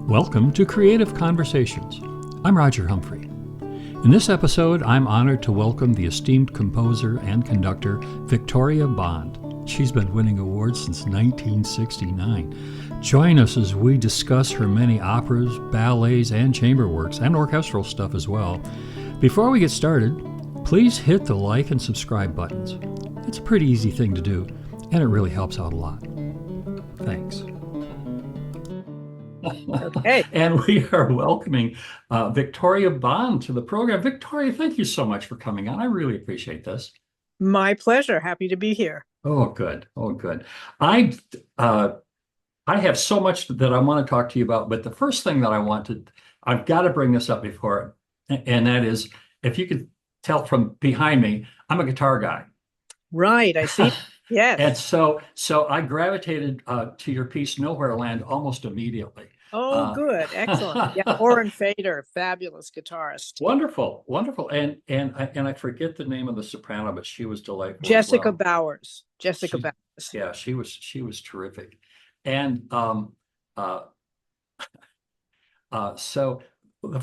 Welcome to Creative Conversations. I'm Roger Humphrey. In this episode, I'm honored to welcome the esteemed composer and conductor Victoria Bond. She's been winning awards since 1969. Join us as we discuss her many operas, ballets, and chamber works, and orchestral stuff as well. Before we get started, please hit the like and subscribe buttons. It's a pretty easy thing to do, and it really helps out a lot. Thanks. Okay. And we are welcoming Victoria Bond to the program. Victoria, thank you so much for coming on. I really appreciate this. My pleasure. Happy to be here. Oh, good. Oh, good. I have so much that I want to talk to you about, but the first thing that I've got to bring this up before, and that is, if you could tell from behind me, I'm a guitar guy. Right. I see. Yes. And so I gravitated to your piece, Nowhere Land, almost immediately. Oh, good. Excellent. Yeah. Oren Fader, fabulous guitarist. Wonderful, wonderful. And I forget the name of the soprano, but she was delightful. Jessica Bowers. Bowers. Yeah, she was terrific. And so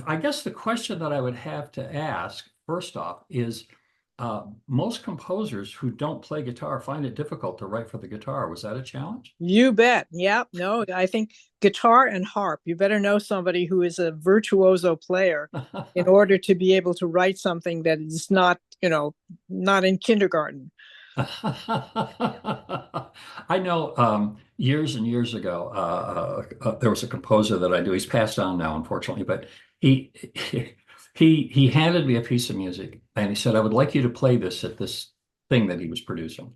I guess the question that I would have to ask first off is, most composers who don't play guitar find it difficult to write for the guitar. Was that a challenge? You bet. Yeah. No, I think guitar and harp, you better know somebody who is a virtuoso player in order to be able to write something that is not in kindergarten. I know years and years ago, there was a composer that I knew. He's passed on now, unfortunately, but he handed me a piece of music and he said, I would like you to play this at this thing that he was producing.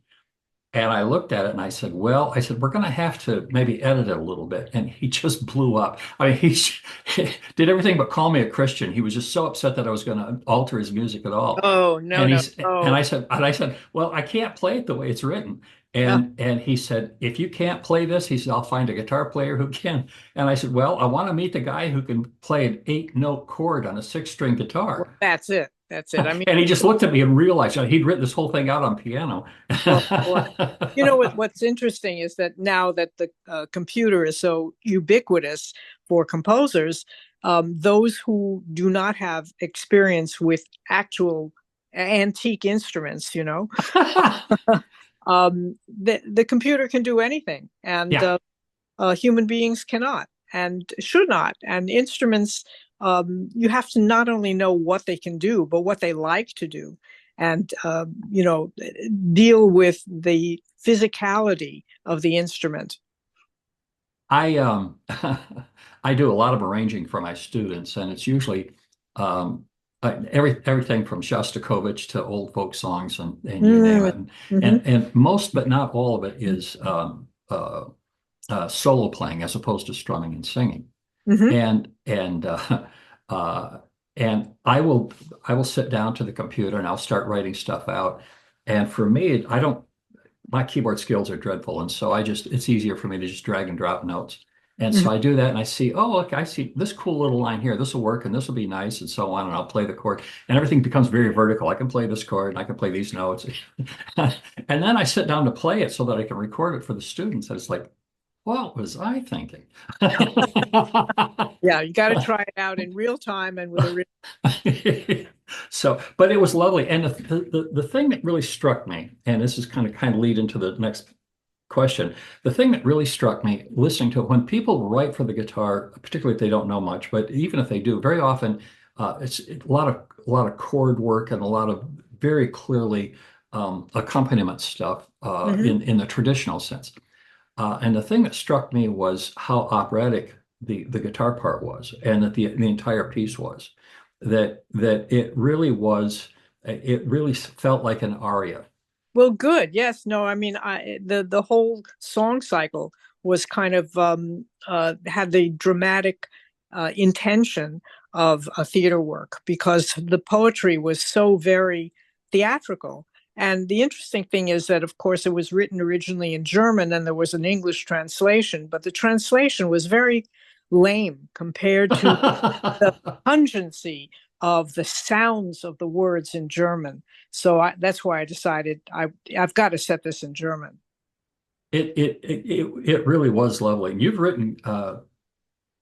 And I looked at it and I said, we're going to have to maybe edit it a little bit. And he just blew up. I mean, he did everything but call me a Christian. He was just so upset that I was going to alter his music at all. Oh, no, and no. And I said, well, I can't play it the way it's written. And he said, if you can't play this, he said, I'll find a guitar player who can. And I said, well, I want to meet the guy who can play an 8-note chord on a 6-string guitar. Well, that's it. I mean, and he just looked at me and realized he'd written this whole thing out on piano. What's interesting is that now that the computer is so ubiquitous for composers, those who do not have experience with actual antique instruments, the computer can do anything, and human beings cannot and should not. And instruments, you have to not only know what they can do, but what they like to do, and deal with the physicality of the instrument. I do a lot of arranging for my students, and it's usually everything from Shostakovich to old folk songs and you name it. And most, but not all of it, is solo playing as opposed to strumming and singing. And I will sit down to the computer and I'll start writing stuff out. And for me, my keyboard skills are dreadful. And so it's easier for me to just drag and drop notes. And so I do that and I see, oh, look, I see this cool little line here. This will work and this will be nice and so on. And I'll play the chord and everything becomes very vertical. I can play this chord and I can play these notes. And then I sit down to play it so that I can record it for the students. And it's like, what was I thinking? Yeah, you got to try it out in real time and with a real. But it was lovely. And the thing that really struck me, and this is kind of lead into the next question. The thing that really struck me listening to it, when people write for the guitar, particularly if they don't know much, but even if they do, very often it's a lot of chord work and a lot of very clearly accompaniment stuff in the traditional sense. And the thing that struck me was how operatic the guitar part was, and that the entire piece was. That it really felt like an aria. Well, good. Yes. No, I mean, the whole song cycle was kind of had the dramatic intention of a theater work, because the poetry was so very theatrical. And the interesting thing is that, of course, it was written originally in German and there was an English translation, but the translation was very lame compared to the pungency of the sounds of the words in German. So that's why I decided I've got to set this in German. It really was lovely. And you've written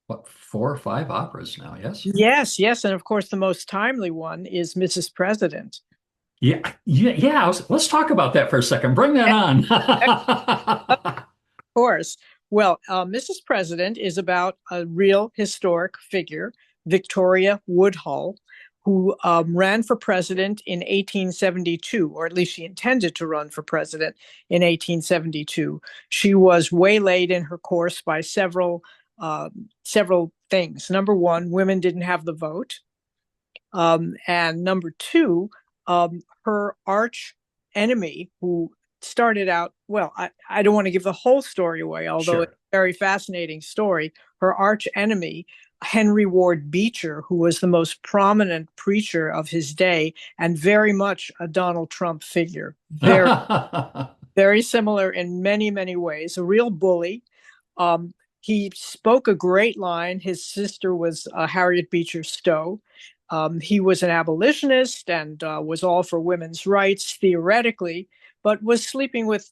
what, 4 or 5 operas now, yes? Yes, yes, and of course the most timely one is Mrs. President. Yeah. Let's talk about that for a second. Bring that on. Course. Well, Mrs. President is about a real historic figure, Victoria Woodhull, who ran for president in 1872, or at least she intended to run for president in 1872. She was waylaid in her course by several things. Number one, women didn't have the vote. And number two, her arch enemy, who started out, well, I don't want to give the whole story away, although it's Sure. a very fascinating story. Her arch enemy, Henry Ward Beecher, who was the most prominent preacher of his day and very much a Donald Trump figure, very, very similar in many, many ways, a real bully. He spoke a great line. His sister was Harriet Beecher Stowe. He was an abolitionist and was all for women's rights theoretically, but was sleeping with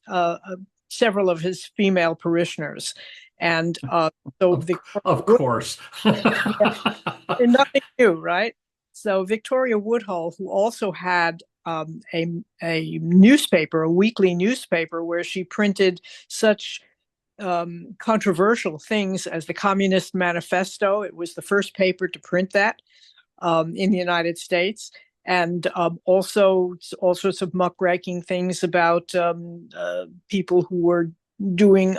several of his female parishioners. And so Of, of course. nothing new, right? So Victoria Woodhull, who also had a newspaper, a weekly newspaper, where she printed such controversial things as the Communist Manifesto. It was the first paper to print that in the United States, and also all sorts of muckraking things about people who were doing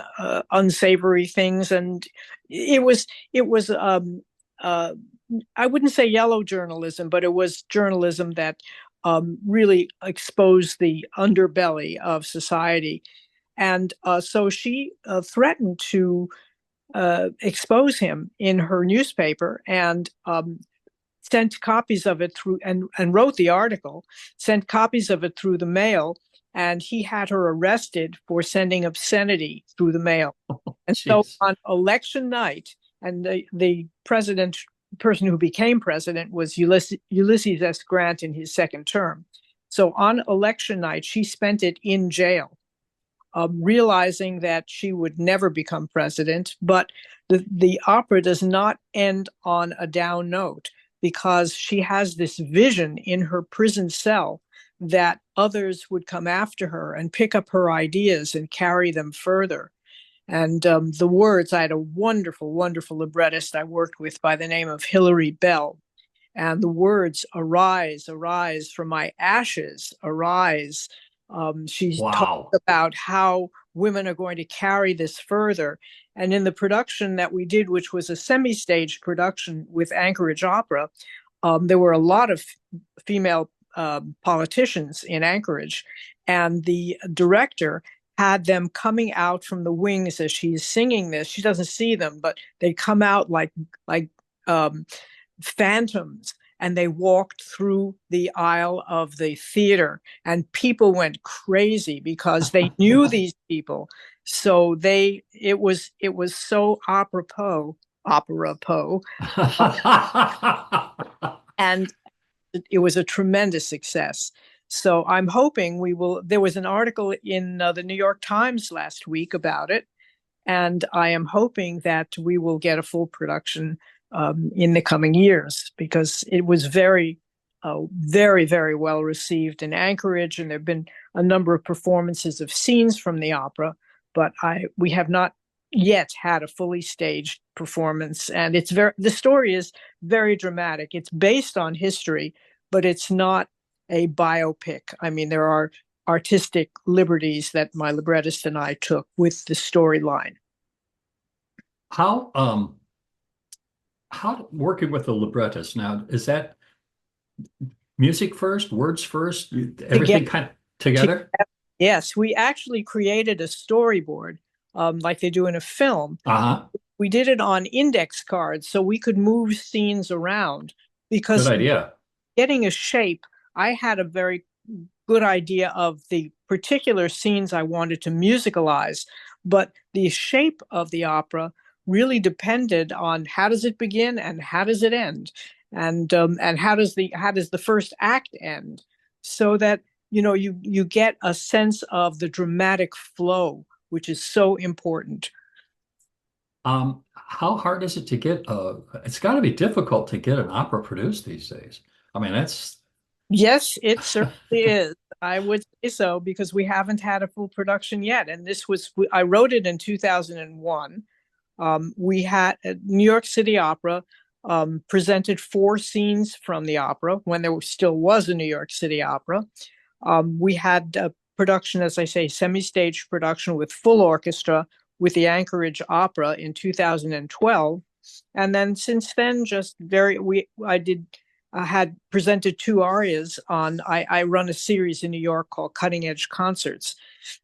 unsavory things. And it was I wouldn't say yellow journalism, but it was journalism that really exposed the underbelly of society. And so she threatened to expose him in her newspaper, and sent copies of it through, and wrote the article, sent copies of it through the mail, and he had her arrested for sending obscenity through the mail. And so Jeez. on election night, and the person who became president was Ulysses S. Grant in his second term. So on election night, she spent it in jail, realizing that she would never become president. But the opera does not end on a down note, because she has this vision in her prison cell that others would come after her and pick up her ideas and carry them further. And the words, I had a wonderful, wonderful librettist I worked with by the name of Hilary Bell. And the words, arise, arise from my ashes, arise. She talks Wow. about how women are going to carry this further. And in the production that we did, which was a semi-stage production with Anchorage Opera, there were a lot of female politicians in Anchorage. And the director had them coming out from the wings as she's singing this. She doesn't see them, but they come out like phantoms, and they walked through the aisle of the theater, and people went crazy because they knew these people. So it was so apropos, and it was a tremendous success. So I'm hoping we will. There was an article in the New York Times last week about it, and I am hoping that we will get a full production in the coming years, because it was very, very well received in Anchorage, and there have been a number of performances of scenes from the opera, but we have not yet had a fully staged performance. And the story is very dramatic. It's based on history, but it's not a biopic. I mean, there are artistic liberties that my librettist and I took with the storyline. How how working with a librettist now, is that music first, words first, Together, everything kind of together? yes, we actually created a storyboard, like they do in a film. Uh-huh. We did it on index cards so we could move scenes around, Good because idea. getting a shape, I had a very good idea of the particular scenes I wanted to musicalize, but the shape of the opera really depended on how does it begin and how does it end. and how does the first act end, so that you get a sense of the dramatic flow, which is so important. How hard is it to get it's got to be difficult to get an opera produced these days. I mean, that's Yes, it certainly is. I would say so because we haven't had a full production yet. And I wrote it in 2001. We had New York City Opera presented four scenes from the opera when there still was a New York City Opera. We had a production, as I say, semi-stage production with full orchestra with the Anchorage Opera in 2012. And then since then, just very, I did had presented two arias on. I run a series in New York called Cutting Edge Concerts,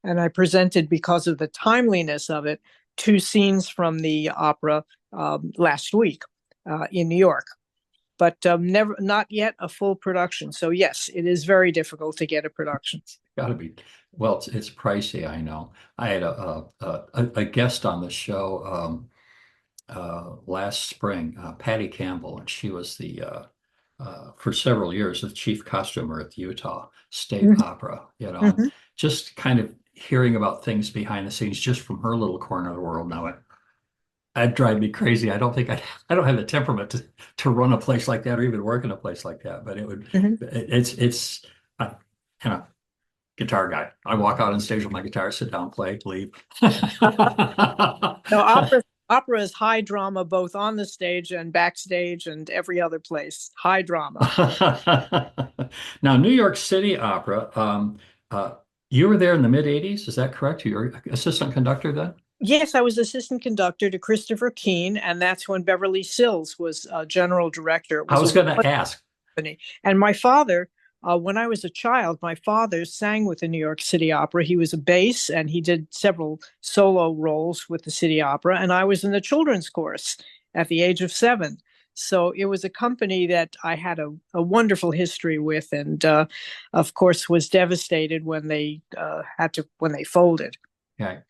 and I presented, because of the timeliness of it, two scenes from the opera last week in New York, but not yet a full production. So yes, it is very difficult to get a production. got to be. Well, it's pricey, I know. I had a guest on the show last spring, Patty Campbell, and she was for several years the chief costumer at the Utah State Mhm. Opera. And Mhm. just kind of hearing about things behind the scenes just from her little corner of the world. Now, that'd drive me crazy. I don't have the temperament to run a place like that or even work in a place like that. But Mhm. it's I, you know, guitar guy. I walk out on stage with my guitar, sit down, play, leave. No, opera is high drama both on the stage and backstage and every other place. High drama. Now, New York City Opera, uh, you were there in the mid 80s, is that correct? You were assistant conductor then? Yes, I was assistant conductor to Christopher Keane, and that's when Beverly Sills was general director. It I was a was going to ask. company. And my father, when I was a child, my father sang with the New York City Opera. He was a bass, and he did several solo roles with the City Opera. And I was in the children's chorus at the age of 7. So it was a company that I had a wonderful history with, and of course was devastated when they folded. Okay.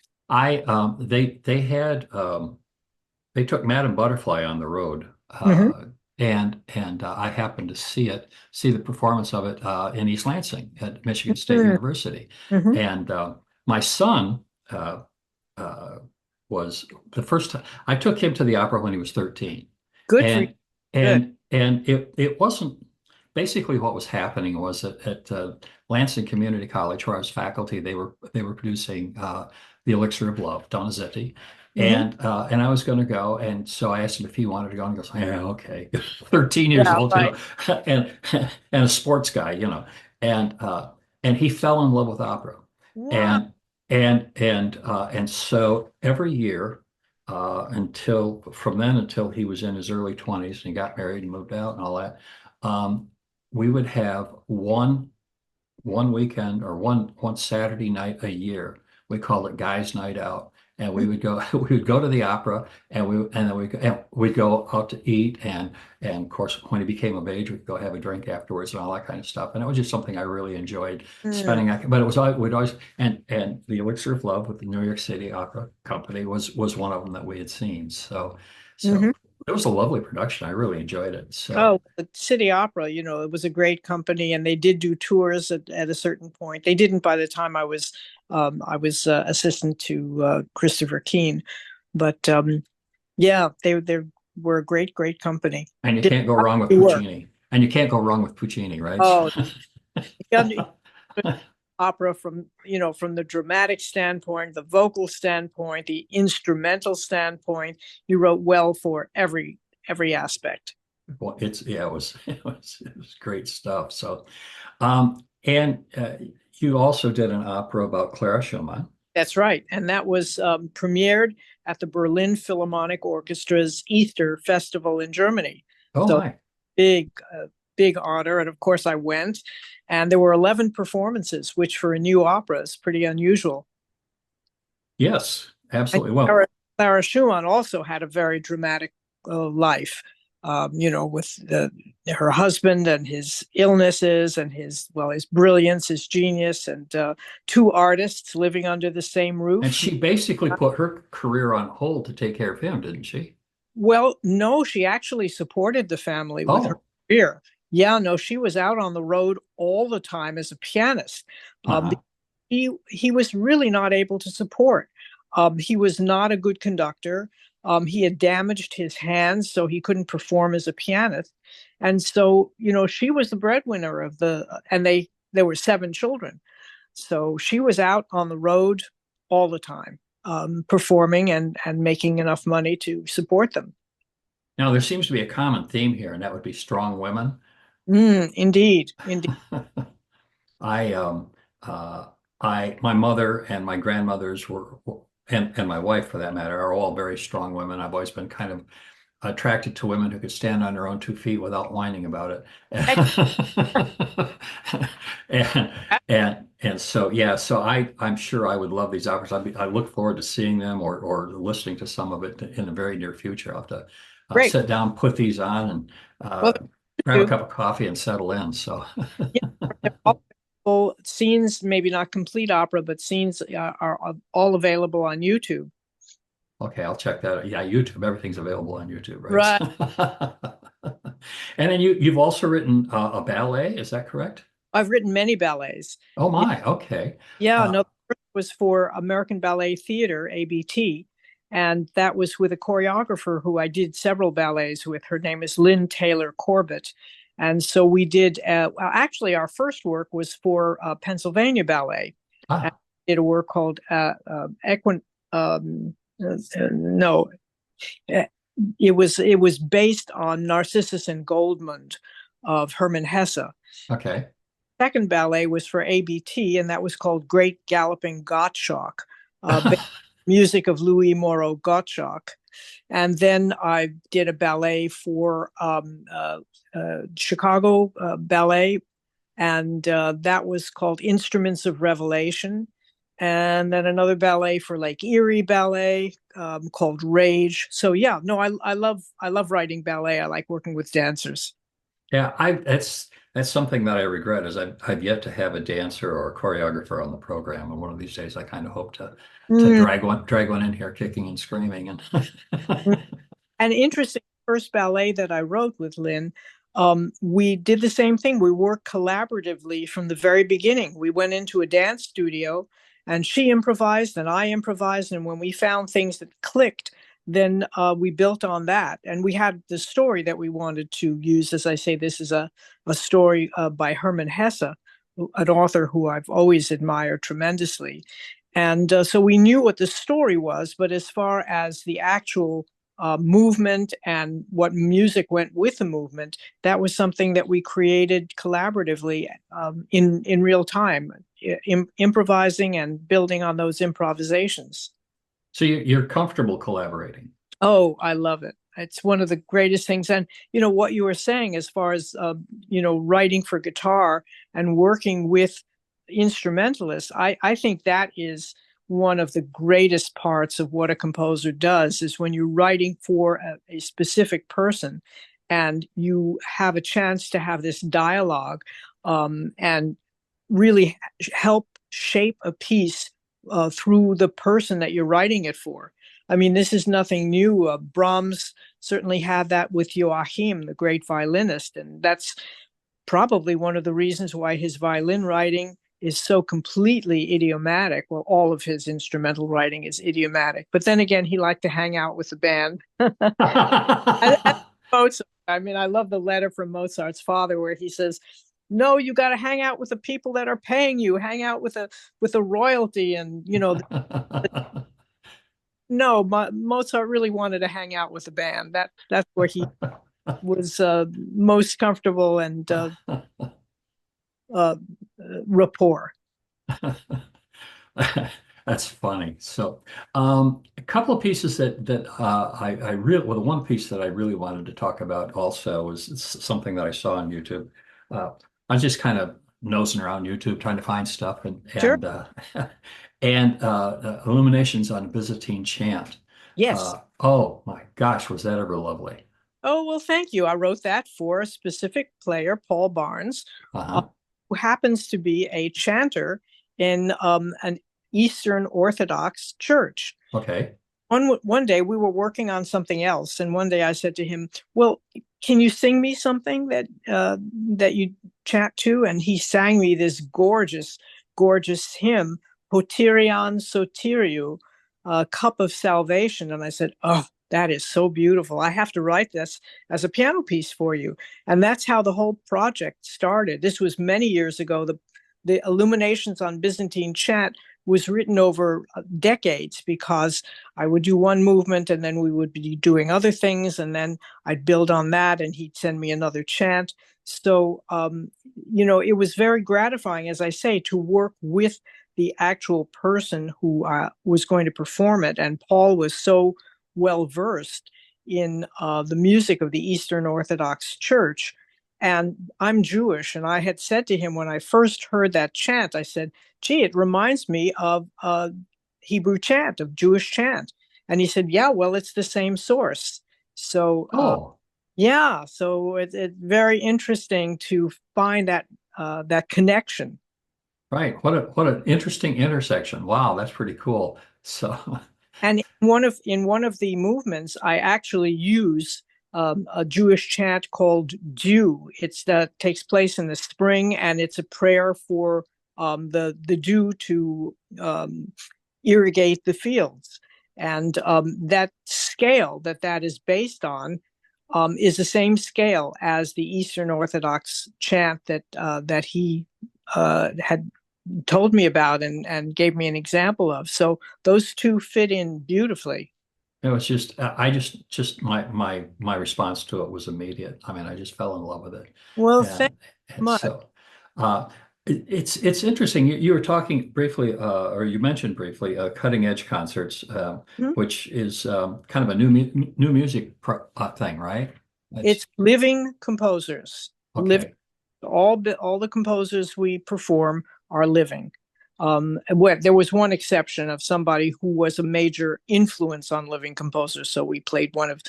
They took Madame Butterfly on the road, Hmm. and I happened to see the performance of it in East Lansing at Michigan State University, Hmm. and my son uh, uh, was the first time I took him to the opera when he was 13, Good for you. and Good. it wasn't basically what was happening was at Lansing Community College, where I was faculty, they were producing The Elixir of Love, Donizetti, Hmm. and I was going to go, and so I asked him if he wanted to go, and he goes, "Yeah, okay." 13 years Yeah, old, right. and and a sports guy, and and he fell in love with opera, Wow. and and so every year until from then until he was in his early 20s and he got married and moved out and all that, um, we would have one weekend or one Saturday night a year. We called it Guys Night Out, and we would go we would go to the opera, and then we'd go out to eat, and of course when he became of age, we'd go have a drink afterwards and all that kind of stuff. And it was just something I really enjoyed Mm. spending that. But it was we'd always and the Elixir of Love with the New York City Opera Company was one of them that we had seen. So Hmm. it was a lovely production. I really enjoyed it. So Oh, the City Opera, it was a great company, and they did do tours at a certain point. They didn't by the time I was assistant to Christopher Keane, but yeah, they were a great company. and you Did can't go wrong with you work? Puccini. And you can't go wrong with Puccini, right? Oh, you opera from the dramatic standpoint, the vocal standpoint, the instrumental standpoint. You wrote well for every aspect. Well, it was great stuff. So, and you also did an opera about Clara Schumann. That's right. And that was premiered at the Berlin Philharmonic Orchestra's Easter Festival in Germany. Oh So my, big, big honor. And of course, I went. And there were 11 performances, which for a new opera is pretty unusual. yes, And absolutely. Clara Schumann also had a very dramatic life, with her husband and his illnesses and his brilliance, his genius, and two artists living under the same And roof. she basically put her career on hold to take care of him, didn't she? Well, no, she actually supported the family with her Oh, career. Yeah, no, she was out on the road all the time as a pianist. Um, Uh-huh. he was really not able to support. He was not a good conductor. He had damaged his hands, so he couldn't perform as a pianist. And so, she was the breadwinner of and there were seven children. So she was out on the road all the time, performing and making enough money to support them. Now, there seems to be a common theme here, and that would be strong women. Indeed, indeed. I uh my mother and my grandmothers were and my wife for that matter are all very strong women. I've always been kind of attracted to women who could stand on their own 2 feet without whining about it. And and so yeah, so I'm sure I would love these offers. I look forward to seeing them or listening to some of it in the very near future. I'll have to Great. sit down, put these on, and Well, grab a you, cup of coffee and settle in. So. yeah, they're all available. Scenes, maybe not complete opera, but scenes are all available on YouTube. Okay, I'll check that out. Yeah, YouTube, everything's available on YouTube, Right. right? And then you've also written a ballet, is that correct? I've written many ballets. Oh Yeah, my, okay. yeah. Uh, No, the first was for American Ballet Theater, ABT, and that was with a choreographer who I did several ballets with. Her name is Lynn Taylor Corbett. And so we did, well, actually, our first work was for Pennsylvania Ballet. And ah, we did a work called no, uh, it was based on Narcissus and Goldmund of Hermann Hesse. okay. Second ballet was for ABT, and that was called Great Galloping Gottschalk, music of Louis Moreau Gottschalk. And then I did a ballet for Chicago Ballet, and that was called Instruments of Revelation. And then another ballet for Lake Erie Ballet called Rage. So yeah, no, I love writing ballet. I like working with dancers. Yeah, I that's something that I regret is I've yet to have a dancer or a choreographer on the program. And one of these days I kind of hope to Mm. drag one in here kicking and screaming and An interesting first ballet that I wrote with Lynn. We did the same thing. We worked collaboratively from the very beginning. We went into a dance studio and she improvised and I improvised. And when we found things that clicked, then we built on that. And we had the story that we wanted to use. As I say, this is a story by Hermann Hesse, an author who I've always admired tremendously. And so we knew what the story was, but as far as the actual movement and what music went with the movement, that was something that we created collaboratively in real time, improvising and building on those improvisations. so you're comfortable collaborating. Oh, I love it. It's one of the greatest things. And, what you were saying as far as, writing for guitar and working with instrumentalists, I think that is one of the greatest parts of what a composer does is when you're writing for a specific person and you have a chance to have this dialogue and really help shape a piece through the person that you're writing it for. I mean, this is nothing new. Brahms certainly had that with Joachim, the great violinist, and that's probably one of the reasons why his violin writing is so completely idiomatic. Well, all of his instrumental writing is idiomatic, but then again, he liked to hang out with the band. And Mozart, I mean, I love the letter from Mozart's father where he says, "No, you got to hang out with the people that are paying you. Hang out with a royalty." And no, Mozart really wanted to hang out with the band. That's where he was most comfortable and uh, rapport. That's funny. So, a couple of pieces that I really well, the one piece that I really wanted to talk about also was something that I saw on YouTube. Uh, I was just kind of nosing around YouTube trying to find stuff Sure. and illuminations on Byzantine chant. Yes. Oh my gosh, was that ever lovely? Oh, well, thank you. I wrote that for a specific player, Paul Barnes, uh, Uh-huh. who happens to be a chanter in an Eastern Orthodox church. Okay. one day we were working on something else, and one day I said to him, "Well, can you sing me something that you chat to?" And he sang me this gorgeous hymn, "Poterion Soteriou," Cup of Salvation. And I said, "Oh, that is so beautiful. I have to write this as a piano piece for you." And that's how the whole project started. This was many years ago. The Illuminations on Byzantine Chant was written over decades, because I would do one movement and then we would be doing other things, and then I'd build on that and he'd send me another chant. So, it was very gratifying, as I say, to work with the actual person who was going to perform it. And Paul was so well versed in the music of the Eastern Orthodox Church. And I'm Jewish. And I had said to him when I first heard that chant, I said, "Gee, it reminds me of Hebrew chant, of Jewish chant." And he said, "Yeah, well, it's the same source." So, Oh, yeah, so it's very interesting to find that connection. right. What an interesting intersection. Wow, that's pretty cool. So, And in one of the movements, I actually use a Jewish chant called "Dew." It's that takes place in the spring, and it's a prayer for the dew to irrigate the fields. And that scale that is based on is the same scale as the Eastern Orthodox chant that he had told me about and gave me an example of. So those two fit in beautifully. it was just just my response to it was immediate. I mean, I just fell in love with it. Well, thank And you and much. so it's interesting. You were talking briefly, or you mentioned briefly, cutting edge concerts, Mhm. which is kind of a new music thing, right? It's It's living composers. Living okay. all the composers we perform are living. There was one exception of somebody who was a major influence on living composers, so we played one of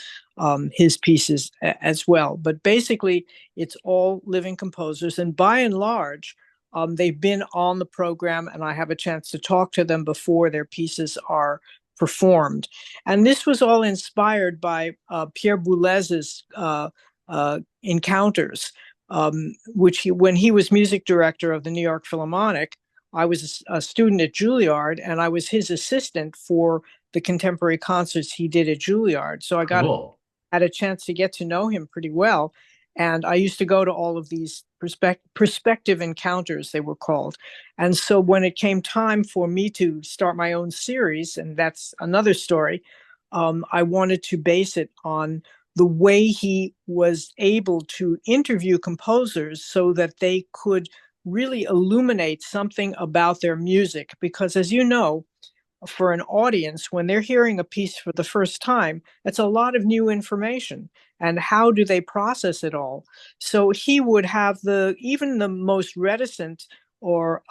his pieces as well. But basically, it's all living composers, and by and large, they've been on the program, and I have a chance to talk to them before their pieces are performed. And this was all inspired by Pierre Boulez's encounters, when he was music director of the New York Philharmonic. I was a student at Juilliard, and I was his assistant for the contemporary concerts he did at Juilliard. So I got Cool. had a chance to get to know him pretty well. And I used to go to all of these perspective encounters, they were called. And so when it came time for me to start my own series, and that's another story, I wanted to base it on the way he was able to interview composers so that they could really illuminate something about their music. Because, as you know, for an audience, when they're hearing a piece for the first time, it's a lot of new information. And how do they process it all? So he would have even the most reticent or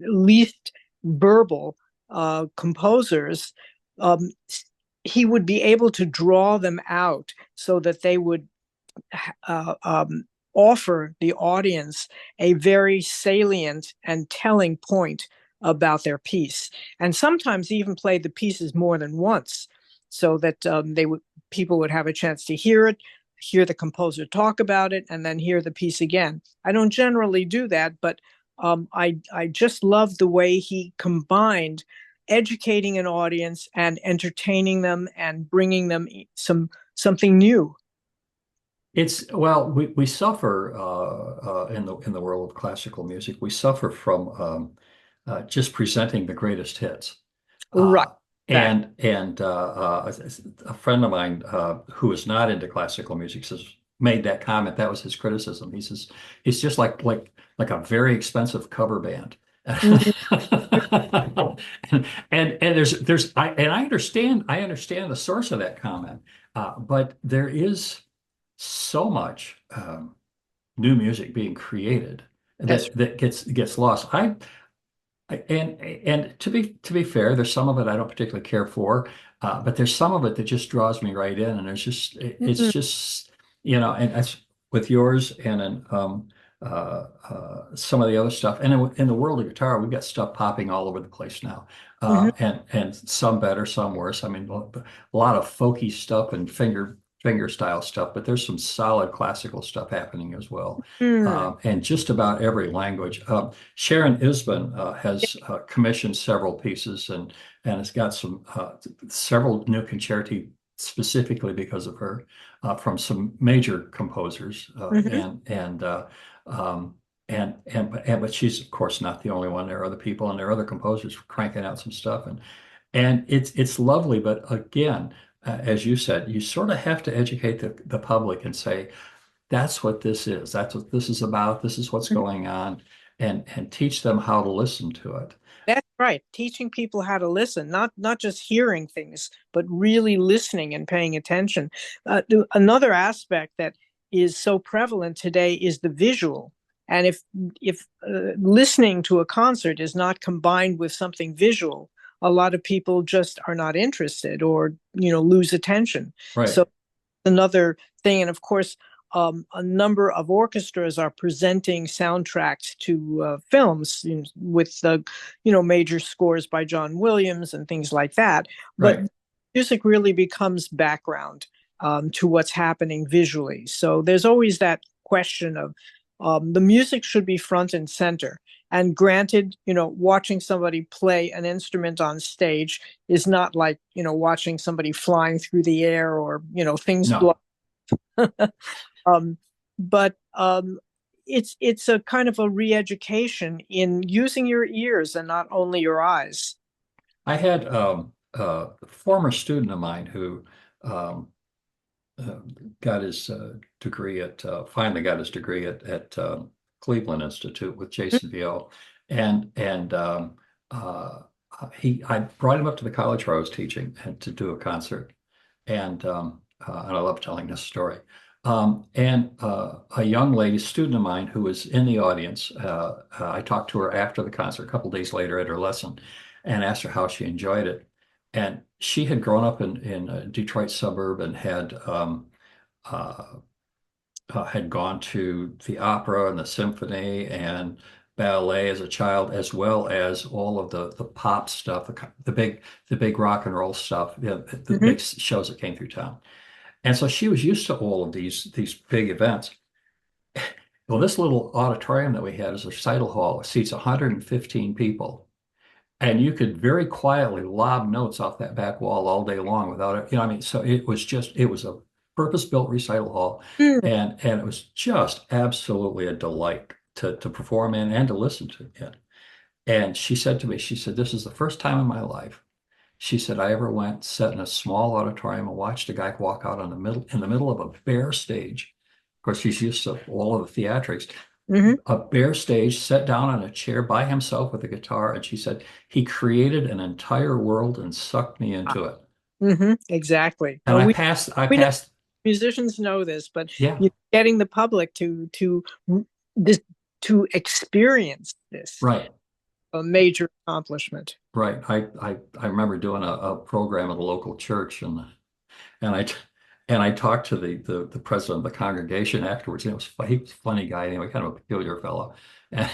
least verbal composers, um, he would be able to draw them out so that they would uh, um, offer the audience a very salient and telling point about their piece, and sometimes even play the pieces more than once, so that people would have a chance to hear it, hear the composer talk about it, and then hear the piece again. I don't generally do that, but I just love the way he combined educating an audience and entertaining them and bringing them something new. It's well, we suffer in the world of classical music. We suffer from just presenting the greatest hits. Right. Uh, Exactly. a friend of mine who is not into classical music says made that comment. That was his criticism. He says he's just like a very expensive cover band. Mhm. And there's I understand the source of that comment, but there is so much new music being created That's that gets lost. And to be fair, there's some of it I don't particularly care for, but there's some of it that just draws me right in, and it's Mhm. just and that's with yours and some of the other stuff. And in the world of guitar, we've got stuff popping all over the place now, Hmm. and some better, some worse. I mean, a lot of folky stuff and finger style stuff, but there's some solid classical stuff happening as well. Hmm. And just about every language. Sharon Isbin has commissioned several pieces and has got some several new concerti specifically because of her from some major composers Hmm. um, but she's of course not the only one. There are other people and there are other composers cranking out some stuff and it's lovely. But again, as you said, you sort of have to educate the public and say that's what this is. That's what this is about. This is what's going on, and teach them how to listen to it. That's right. Teaching people how to listen, not just hearing things, but really listening and paying attention. Another aspect that is so prevalent today is the visual. And if listening to a concert is not combined with something visual, a lot of people just are not interested or lose attention. Right, So another thing. And of course, a number of orchestras are presenting soundtracks to films with the, major scores by John Williams and things like that. But right. music really becomes background to what's happening visually. So there's always that question of the music should be front and center. And granted, watching somebody play an instrument on stage is not like, watching somebody flying through the air or, things blow. No, um, but it's a kind of a re-education in using your ears and not only your eyes. I had a former student of mine who um, uh, got his degree at finally got his degree at Cleveland Institute with Jason Vio, and he I brought him up to the college where I was teaching and to do a concert, and I love telling this story. A young lady, student of mine, who was in the audience, I talked to her after the concert, a couple days later at her lesson, and asked her how she enjoyed it. And she had grown up in a Detroit suburb and uh, had gone to the opera and the symphony and ballet as a child, as well as all of the pop stuff, the big rock and roll stuff, the Hmm. big shows that came through town. And so she was used to all of these big events. Well, this little auditorium that we had is a recital hall. It seats 115 people. And you could very quietly lob notes off that back wall all day long without it. I mean, so it was a purpose-built recital hall, and it was just absolutely a delight to perform in and to listen to it. And she said to me, she said, "This is the first time in my life," she said, "I ever went, sat in a small auditorium and watched a guy walk out in the middle of a bare stage." Of course, she's used to all of the theatrics, Hmm. a bare stage, sat down on a chair by himself with a guitar, and she said he created an entire world and sucked me into it. Exactly. And I We know passed, musicians know this, but yeah, getting the public this to experience this right, a major accomplishment. right. I remember doing a program at a local church, and I talked to the president of the congregation afterwards. And he was a funny guy, anyway, kind of a peculiar fellow, and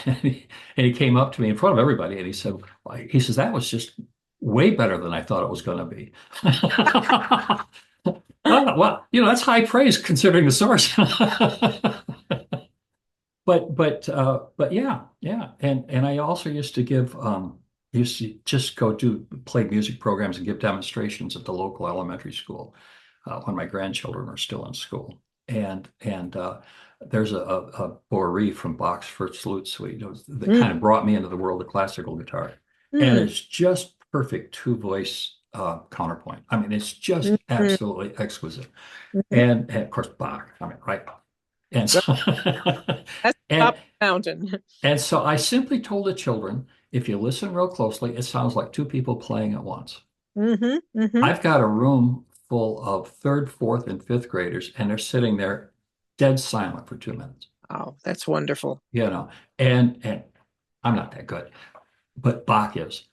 he came up to me in front of everybody, and he says that was just way better than I thought it was going to be. Well, that's high praise considering the source. But yeah, and I also used to just go do play music programs and give demonstrations at the local elementary school when my grandchildren were still in school. And there's a Boree from Bach's First Flute Suite that kind of brought me into the world of classical guitar, and Mm-hmm. it's just perfect two-voice counterpoint. I mean, it's just absolutely exquisite. And of course Bach. I mean, right? And so, That's and top of the mountain. and so I simply told the children, if you listen real closely, it sounds like two people playing at once. Hmm. Hmm. I've got a room full of third, fourth, and fifth graders, and they're sitting there dead silent for 2 minutes. Oh, that's wonderful. You know, and I'm not that good, but Bach is.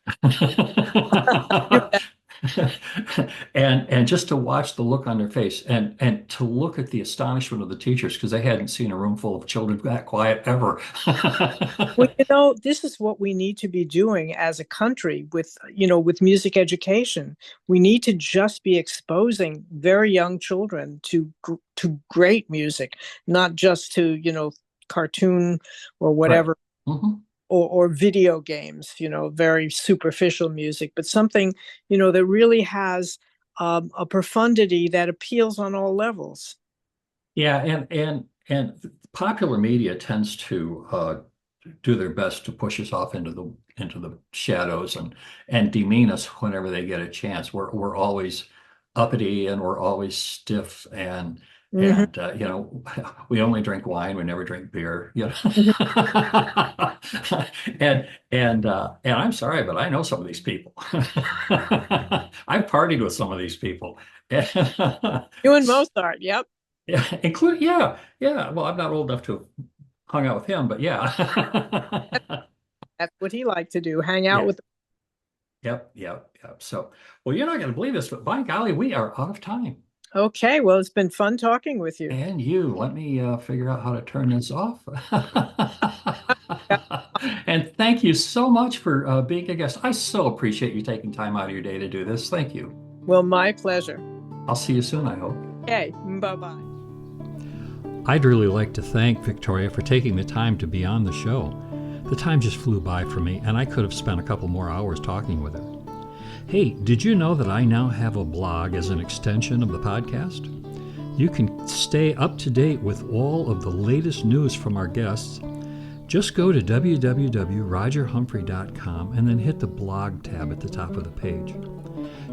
And just to watch the look on their face and to look at the astonishment of the teachers because they hadn't seen a room full of children that quiet ever. Well, this is what we need to be doing as a country with, with music education. We need to just be exposing very young children to great music, not just to, cartoon or Right. whatever, Hmm. or video games, very superficial music, but something, that really has a profundity that appeals on all levels. Yeah, and popular media tends to do their best to push us off into the shadows and demean us whenever they get a chance. We're always uppity and we're always stiff Mhm. and we only drink wine, we never drink beer, Mhm. and I'm sorry, but I know some of these people. I've partied with some of these people. You and Mozart, yep. Yeah, yeah. Well, I'm not old enough to have hung out with him, but yeah. That's what he liked to do, hang out Yeah. with. Yep. So, well, you're not going to believe this, but by golly, we are out of time. Okay, well, it's been fun talking with you. And you, let me figure out how to turn this off. And thank you so much for being a guest. I so appreciate you taking time out of your day to do this. Thank you. Well, my pleasure. I'll see you soon, I hope. Okay, bye-bye. I'd really like to thank Victoria for taking the time to be on the show. The time just flew by for me, and I could have spent a couple more hours talking with her. Hey, did you know that I now have a blog as an extension of the podcast? You can stay up to date with all of the latest news from our guests. Just go to www.rogerhumphrey.com and then hit the blog tab at the top of the page.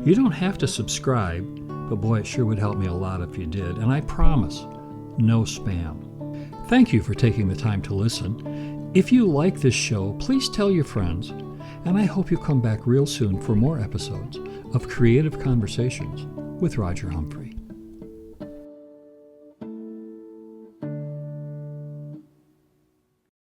You don't have to subscribe, but boy, it sure would help me a lot if you did, and I promise, no spam. Thank you for taking the time to listen. If you like this show, please tell your friends, and I hope you come back real soon for more episodes of Creative Conversations with Roger Humphrey.